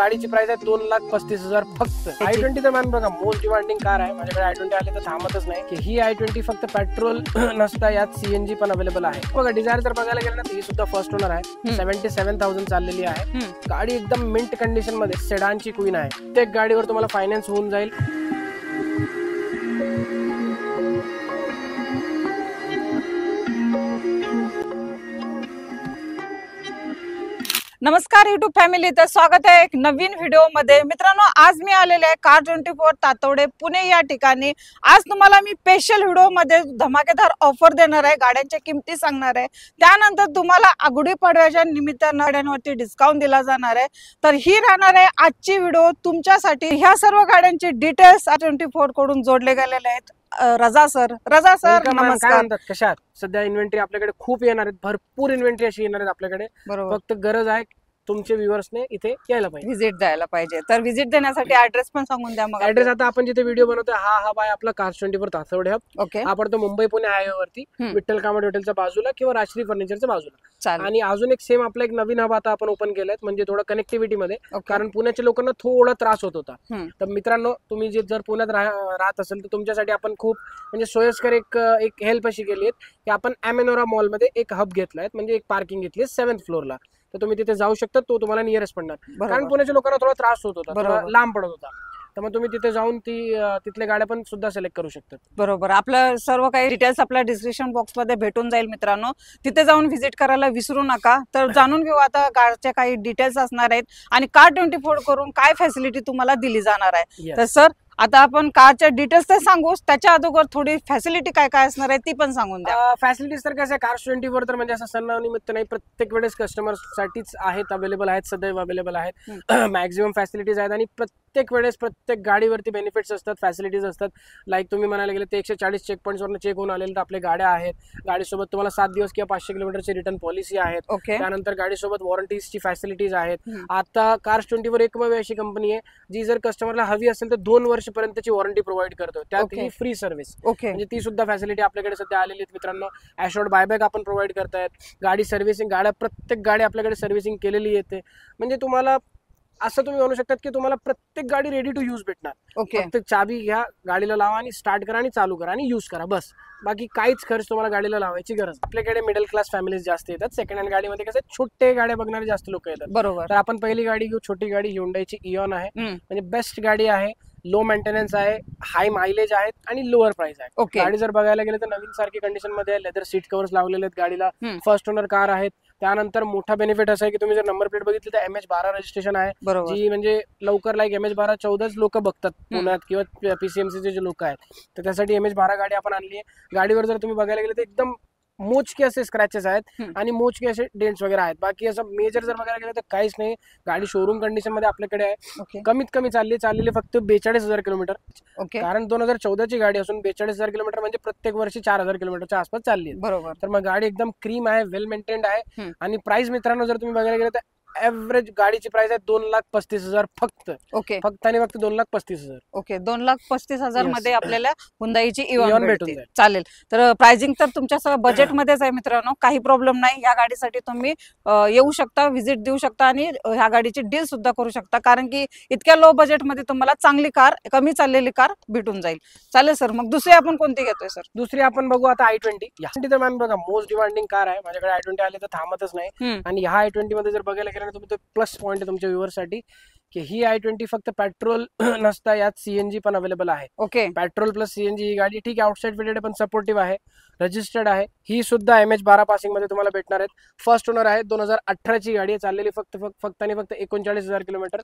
गाडीची प्राइस आहे 2,35,000 फक्त. i20 तर मॅम बघा मोस्ट डिमांडिंग कार आहे. माझ्याकडे i20 आले तर थांबतच नाही की ही i20 फक्त पेट्रोल नसता, यात सीएनजी पण अवेलेबल आहे. बघा डिझायर जर बघायला गेलं ना तर ही सुद्धा फर्स्ट ओनर आहे. 77,000 चाललेली आहे. गाडी एकदम मिंट कंडिशन मध्ये सेडानची क्वीन आहे. प्रत्येक गाडीवर तुम्हाला फायनान्स होऊन जाईल. नमस्कार युट्यूब फॅमिली, तर स्वागत आहे एक नवीन व्हिडिओ मध्ये. मित्रांनो, आज मी आलेले आहे कार24 तातोडे पुणे या ठिकाणी. आज तुम्हाला मी स्पेशल व्हिडिओ मध्ये धमाकेदार ऑफर देणार आहे, गाड्यांच्या किमती सांगणार आहे. त्यानंतर तुम्हाला गुढीपाडव्याच्या निमित्तानं गाड्यांवरती डिस्काउंट दिला जाणार आहे. तर ही राहणार आहे आजची व्हिडिओ तुमच्यासाठी. ह्या सर्व गाड्यांचे डिटेल्स कार24 कडून जोडले गेलेले आहेत. रजा सर नमस्कार. कशा सध्या इन्व्हेंटरी आपल्याकडे खूप येणार आहेत, भरपूर इन्व्हेंटरी अशी येणार आहेत आपल्याकडे. फक्त गरज आहे तुमचे व्ह्यूअर्सने इथे यायला पाहिजे, व्हिजिट द्यायला पाहिजे. तर व्हिजिट देण्यासाठी ऍड्रेस पण सांगून द्या. मग ऍड्रेस आता आपण जिथे व्हिडिओ बनवतोय हा हब आहे आपला कार24 तातोडे हब. ओके, हा पडतो मुंबई पुणे हायवेवरती, विठ्ठल कामत हॉटेलच्या बाजूला किंवा राजश्री फर्निचरच्या बाजूला. आणि अजून एक सेम आपला एक नवीन हब आता आपण ओपन केलाय, म्हणजे थोडं कनेक्टिव्हिटी मध्ये. कारण पुण्याच्या लोकांना थोडा त्रास होत होता. तर मित्रांनो, तुम्ही जर पुण्यात राहत असेल तर तुमच्यासाठी आपण खूप म्हणजे सोयीस्कर एक हेल्प अशी केली आहे की आपण अमेनोरा मॉल मध्ये एक हब घेतलाय, म्हणजे एक पार्किंग घेतली 7th फ्लोअरला. तर तुम्ही तिथे जाऊ शकता, तो तुम्हाला नियरेस्ट पडणार. कारण पुण्याच्या लोकांना थोडा त्रास होत होता, लांब पडत होता. तर मग तुम्ही तिथे जाऊन तिथले गाड्या पण सुद्धा सिलेक्ट करू शकतात. बरोबर. आपलं सर्व काही डिटेल्स आपल्या डिस्क्रिप्शन बॉक्स मध्ये भेटून जाईल. मित्रांनो, तिथे जाऊन व्हिजिट करायला विसरू नका. तर जाणून घेऊ आता कारच्या काही डिटेल्स असणार आहेत आणि कार24 करून काय फॅसिलिटी तुम्हाला दिली जाणार आहे. तर सर, आता आपण कारच्या डिटेल्स तर सांगू, त्याच्या अगोदर थोडी फॅसिलिटी काय काय असणार आहे ती पण सांगून द्या. फॅसिलिटीज तर कसं आहे, कार24 तर म्हणजे असं सणानिमित्त नाही, प्रत्येक वेळेस कस्टमर साठीच आहेत, अवेलेबल आहेत, सदैव अवेलेबल आहेत. मॅक्झिमम फॅसिलिटीज आहेत आणि प्रत्येक वेळेस प्रत्येक गाडीवरती बेनिफिट्स असतात, फॅसिलिटीज असतात. लाईक तुम्ही म्हणायला गेले तर 140 चेक पॉईंट्सवरून चेक होऊन आलेले तर आपल्या गाड्या आहेत. गाडीसोबत तुम्हाला 7 दिवस किंवा 500 किलोमीटरची रिटर्न पॉलिसी आहेत. त्यानंतर गाडीसोबत वॉरंटीजची फॅसिलिटीज आहेत. आता कार24 एकमेव अशी कंपनी आहे जी जर कस्टमरला हवी असेल तर 2 वर्षपर्यंतची वॉरंटी प्रोव्हाइड करतो, त्यात ही फ्री सर्व्हिस. म्हणजे ती सुद्धा फॅसिलिटी आपल्याकडे सध्या आलेली आहे. मित्रांनो, ॲश्योर्ड बायबॅक आपण प्रोव्हाइड करतायत. गाडी सर्व्हिसिंग, प्रत्येक गाडी आपल्याकडे सर्व्हिसिंग केलेली येते. म्हणजे तुम्हाला असं तुम्ही म्हणू शकतात की तुम्हाला प्रत्येक गाडी रेडी टू यूज भेटणार. फक्त चाबी घ्या, गाडीला लावा आणि स्टार्ट करा आणि चालू करा आणि यूज करा, बस. बाकी काहीच खर्च तुम्हाला गाडीला लावायची गरज. आपल्याकडे मिडल क्लास फॅमिलीज जास्त येतात. सेकंड हँड गाडीमध्ये कसं छोटे गाड्या बघणारे जास्त लोक येतात. बरोबर. तर आपण पहिली गाडी घेऊ, छोटी गाडी ह्युंडाईची इऑन आहे. म्हणजे बेस्ट गाडी आहे, लो मेंटेनन्स आहे, हाय मायलेज आहेत आणि लोअर प्राइस आहे. गाडी जर बघायला गेलं तर नवीन सारखी कंडिशन मध्ये आहे. लेदर सीट कव्हर्स लावलेले आहेत गाडीला. फर्स्ट ओनर कार आहेत. त्यानंतर मोठा बेनिफिट असा आहे की तुम्ही जर नंबर प्लेट बघितली तर MH12 रजिस्ट्रेशन आहे, जी म्हणजे लवकर लाईक MH12 14 लोक बघतात पुण्यात किंवा PCMC जे लोक आहेत. तर त्यासाठी MH12 गाडी आपण आणली आहे. गाडीवर जर तुम्ही बघायला गेले तर एकदम मोजके असे स्क्रॅचेस आहेत आणि मोजके असे डेंट्स वगैरे आहेत. बाकी असं मेजर जर बघायला गेलं तर काहीच नाही. गाडी शोरूम कंडिशन मध्ये आपल्याकडे आहे. कमीत कमी चाललेली फक्त 42,000 किलोमीटर. कारण 2014 ची गाडी असून 42,000 किलोमीटर म्हणजे प्रत्येक वर्षी 4,000 किलोमीटरच्या आसपास चालली आहे. बरोबर. तर मग गाडी एकदम क्रीम आहे, वेल मेंटेन्ड आहे. आणि प्राइस मित्रांनो जर तुम्ही बघायला गेलं तर ऍव्हरेज गाडीची प्राइस आहे 2,35,000 फक्त. फक्त आणि फक्त 2,35,000. 2,35,000 मध्ये आपल्याला हुंडाईची इऑन भेटून चालेल. तर प्राइसिंग तर तुमच्या बजेट मध्येच आहे मित्रांनो, काही प्रॉब्लेम नाही. या गाडीसाठी तुम्ही येऊ शकता, व्हिजिट देऊ शकता आणि ह्या गाडीची डील सुद्धा करू शकता. कारण की इतक्या लो बजेट मध्ये तुम्हाला चांगली कार, कमी चाललेली कार भेटून जाईल. चालेल सर, मग दुसरी आपण कोणती घेतोय सर? दुसरी आपण बघू आता i20. तर मॅम बघा मोस्ट डिमांडिंग कार आहे. माझ्याकडे i20 आले तर थांबतच नाही. आणि ह्या i20 मध्ये जर बघायला गेलं तुम्ही, तो प्लस पॉईंट आहे तुमच्या व्ह्यूअर्स साठी की ही i20 फक्त पेट्रोल नसता, यात सीएनजी पण अवेलेबल आहे. पेट्रोल प्लस सीएनजी ही गाडी ठीक आहे, आउटसाइड फिटेड पण सपोर्टिव्ह आहे, रजिस्टर्ड आहे. ही सुद्धा MH12 पासिंग मध्ये तुम्हाला भेटणार आहेत. फर्स्ट ओनर आहे, 2018 ची गाडी आहे. चाललेली फक्त आणि फक्त 39,000 किलोमीटर.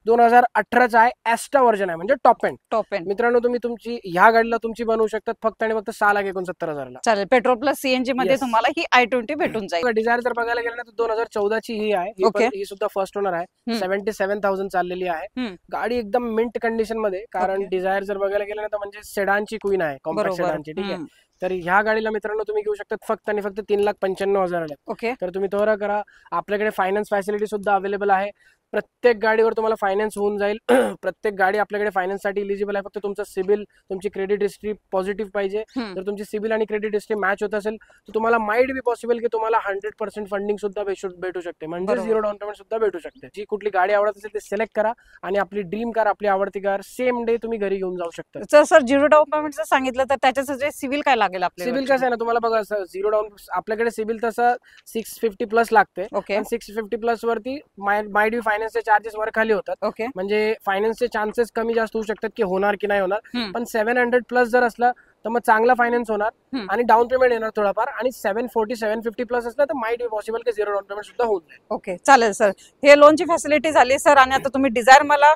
2018 आहे, ॲस्टा व्हर्जन आहे, म्हणजे टॉप एंड. मित्रांनो, तुम्ही तुमची ह्या गाडीला तुमची बनवू शकतात फक्त आणि फक्त 6,69,000. चालेल. पेट्रोल प्लस सीएनजी मध्ये तुम्हाला ही i20 भेटून जाईल. डिझायर जर बघायला गेलं ना तर 2014 ची ही आहे. ही सुद्धा फर्स्ट ओनर आहे. 77,000 चाललेली आहे. गाडी एकदम मिंट कंडिशन मध्ये. कारण डिझायर जर बघायला गेलं ना तर म्हणजे सेडानची क्वीन आहे, कॉम्पॅक्ट सेडानची. ठीक आहे. तर ह्या गाडीला मित्रांनो तुम्ही घेऊ शकता फक्त आणि फक्त 3,95,000. तर तुम्ही तोरा करा. आपल्याकडे फायनान्स फॅसिलिटी सुद्धा अवेलेबल आहे. प्रत्येक गाडीवर तुम्हाला फायनान्स होऊन जाईल. प्रत्येक गाडी आपल्याकडे फायनान्स साठी इलिजिबल आहे. फक्त तुमचा सिबिल, तुमची क्रेडिट हिस्ट्री पॉझिटिव्ह पाहिजे. जर तुमची सिबिल आणि क्रेडिट हिस्ट्री मॅच होत असेल तर तुम्हाला माइट बी पॉसिबल की तुम्हाला 100% फंडिंग सुद्धा भेटू शकते, म्हणजे झिरो डाऊन पेमेंट सुद्धा भेटू शकते. जी कुठली गाडी आवडत असेल ते सिलेक्ट करा आणि आपली ड्रीम कार, आपली आवडती कार सेम डे तुम्ही घरी घेऊन जाऊ शकता. तर सर झिरो डाऊन पेमेंटचं सांगितलं तर त्याच्यासाठी सिबिल काय लागेल आपल्याला? सिबिल कसं आहे ना, तुम्हाला बघा झिरो डाऊन आपल्याकडे सिबिल तसं 650 प्लस लागते. ओके 650 प्लस वरती माइट बी फायनान्सचे चार्जेस वर खाली होतात. ओके म्हणजे फायनान्सचे चान्सेस कमी जास्त होऊ शकतात की होणार की नाही होणार. पण 700 प्लस जर असला तर मग चांगला फायनान्स होणार आणि डाऊन पेमेंट येणार थोडाफार. आणि 740 750 प्लस असलं तर माइट बी पॉसिबल की झिरो डाऊन पेमेंट सुद्धा होऊन जाईल. ओके चालेल सर. हे लोनची फॅसिलिटी झाली सर. आणि आता तुम्ही डिझायर मला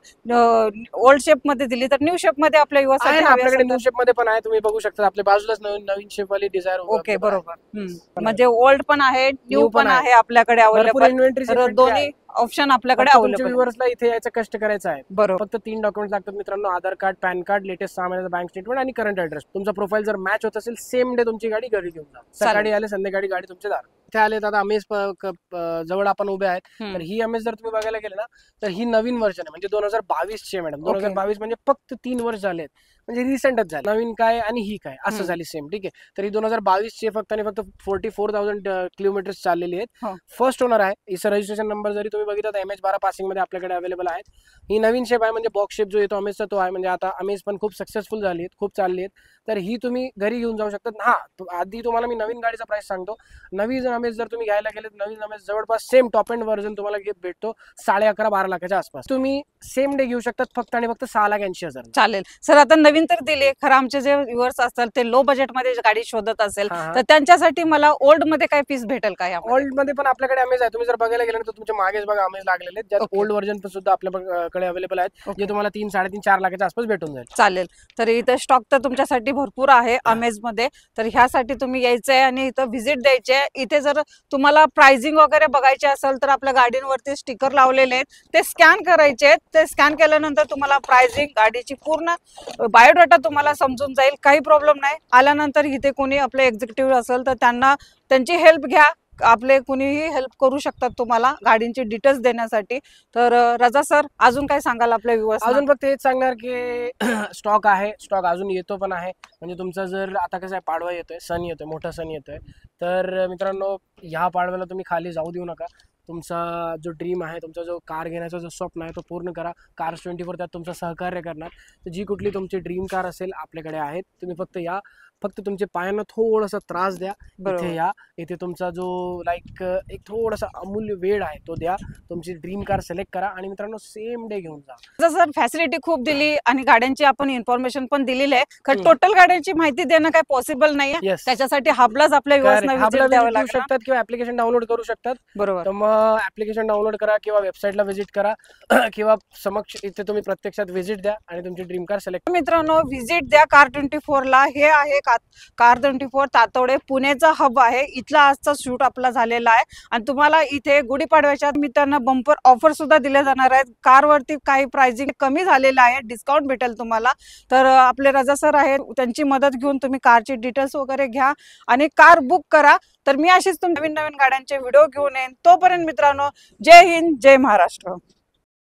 ओल्ड शेप मध्ये दिली, तर न्यू शेप मध्ये आपल्या युवासाठी आपल्याकडे न्यू शेप मध्ये पण आहे. तुम्ही बघू शकता आपल्या बाजूलाच नवीन शेप वाली डिझायर. ओके बरोबर. म्हणजे ओल्ड पण आहे, न्यू पण आहे आपल्याकडे अवेलेबल. इन्व्हेंटरी दोन्ही ऑप्शन आपल्याकडे अवेलेबल. व्ह्युअर्सला इथे यायचं कष्ट करायचं आहे. बरोबर. फक्त 3 डॉक्युमेंट लागतात मित्रांनो: आधार कार्ड, पॅन कार्ड, लेटेस्ट 6 महिन्याचा बँक स्टेटमेंट आणि करंट ऍड्रेस. तुमचा प्रोफाईल जर मॅच होत असेल सेम डे तुमची गाडी घरी घेऊन जा. सकाळी आले संध्याकाळी गाडी तुमच्या दार इथे आले. आता अमेज जवळ आपण उभे आहेत. तर ही अमेज जर तुम्ही बघायला गेले ना तर ही नवीन व्हर्जन आहे, म्हणजे 2022 चे मॅडम. 2022 म्हणजे फक्त 3 वर्ष झालेत, म्हणजे रिसेंटच झाले. नवीन काय आणि ही काय असं झाली सेम. ठीक आहे. तर ही 2022 चे फक्त आणि फक्त 44,000 किलोमीटर चाललेली आहेत. फर्स्ट ओनर आहे. हिचं रजिस्ट्रेशन नंबर जरी तुम्ही बघितला तर MH12 पासिंग मध्ये आपल्याकडे अवेलेबल आहेत. ही नवीन शेप आहे, म्हणजे बॉक्स शेप जो येतो अमेजचा तो आहे. म्हणजे आता अमेज पण खूप सक्सेसफुल झाली आहेत, खूप चालली आहेत. तर ही तुम्ही घरी घेऊन जाऊ शकता. हा आधी तुम्हाला मी नवीन गाडीचा प्राइस सांगतो. नवीन अमेज जर तुम्ही घ्यायला गेले, नवीन अमेज जवळपास सेम टॉप एंड व्हर्जन तुम्हाला गिफ्ट भेटतो 11.5-12 लाखाच्या आसपास. तुम्ही सेम डे घेऊ शकतात फक्त आणि फक्त 6,80,000. चालेल सर. आता नवीन तर दिले, खरं आमचे जे व्ह्युअर्स असतात ते लो बजेट मध्ये गाडी शोधत असेल तर त्यांच्यासाठी मला ओल्ड मध्ये काय पीस भेटेल का? ओल्ड मध्ये पण आपल्याकडे अमेज आहे. तुम्ही जर बघायला गेले तर तुमच्या मागेच बघा अमेज लागलेले आहेत, ज्यात ओल्ड व्हर्जन पण सुद्धा आपल्याकडे अवेलेबल आहेत, जे तुम्हाला 3, 3.5, 4 लाखाच्या आसपास भेटून जाईल. चालेल. तर इथं स्टॉक तर तुमच्यासाठी भरपूर आहे अमेज मध्ये. तर ह्यासाठी तुम्ही यायचंय आणि इथं व्हिजिट द्यायचे. इथे जर तुम्हाला प्राइसिंग वगैरे बघायची असेल तर आपल्या गाडींवरती स्टिकर लावलेले आहेत, ते स्कॅन करायचे. ते स्कॅन केल्यानंतर तुम्हाला प्राइसिंग, गाडीची पूर्ण बायोडाटा तुम्हाला समजून जाईल. काही प्रॉब्लेम नाही. आल्यानंतर इथे कोणी आपले एक्झिक्युटिव्ह असेल तर त्यांना त्यांची हेल्प घ्या. आपले कुणीही हेल्प करू शकतात तुम्हाला गाडींची डिटेल्स देण्यासाठी. तर रजा सर अजून काय सांगाल आपल्या व्ह्युअर्स? अजून फक्त हेच सांगणार की स्टॉक आहे, स्टॉक अजून येतो पण आहे. म्हणजे तुमचा जर आता कसं आहे, पाडवा येतोय, सण येतोय, मोठा सण येतोय, तर मित्रांनो ह्या पाडव्याला तुम्ही खाली जाऊ देऊ नका. तुमचा जो ड्रीम आहे, तुमचा जो कार घेण्याचा जो स्वप्न आहे तो पूर्ण करा. कार्स 24 त्यात तुमचं सहकार्य करणार. तर जी कुठली तुमची ड्रीम कार असेल आपल्याकडे आहेत. तुम्ही फक्त या, फक्त तुमच्या पायांना थोडासा त्रास द्या. इथे या, इथे तुमचा जो एक थोडासा अमूल्य वेळ आहे तो द्या. तुमची ड्रीम कार सिलेक्ट करा आणि मित्रांनो सेम डे घेऊन जा. सर फॅसिलिटी खूप दिली आणि गाड्यांची आपण इन्फॉर्मेशन पण दिलेली आहे. टोटल गाड्यांची माहिती देणं काय पॉसिबल नाहीये. त्याच्यासाठी हबलाच आपल्या व्ह्युअर्सना शकतात किंवा ऍप्लिकेशन डाउनलोड करू शकतात. बरोबर. तर मग ऍप्लिकेशन डाउनलोड करा किंवा वेबसाईटला व्हिजिट करा किंवा समक्ष इथे तुम्ही प्रत्यक्षात व्हिजिट द्या आणि तुमची ड्रीम कार सिलेक्ट. मित्रांनो व्हिजिट द्या कार 24 ला. हे आहे कार 24 तातोडे, पुण्याचा हब आहे. इथला आजचा शूट आपला झालेला आहे आणि तुम्हाला इथे गुढीपाडव्याच्या निमित्तानं बंपर ऑफर सुद्धा दिल्या जाणार आहेत. कारवरती काही प्राइसिंग कमी झालेलं आहे, डिस्काउंट भेटेल तुम्हाला. तर आपले रजा सर आहेत, त्यांची मदत घेऊन तुम्ही कारची डिटेल्स वगैरे घ्या आणि कार बुक करा. तर मी अशीच नवीन गाड्यांचे व्हिडिओ घेऊन येईन. तोपर्यंत मित्रांनो जय हिंद, जय महाराष्ट्र.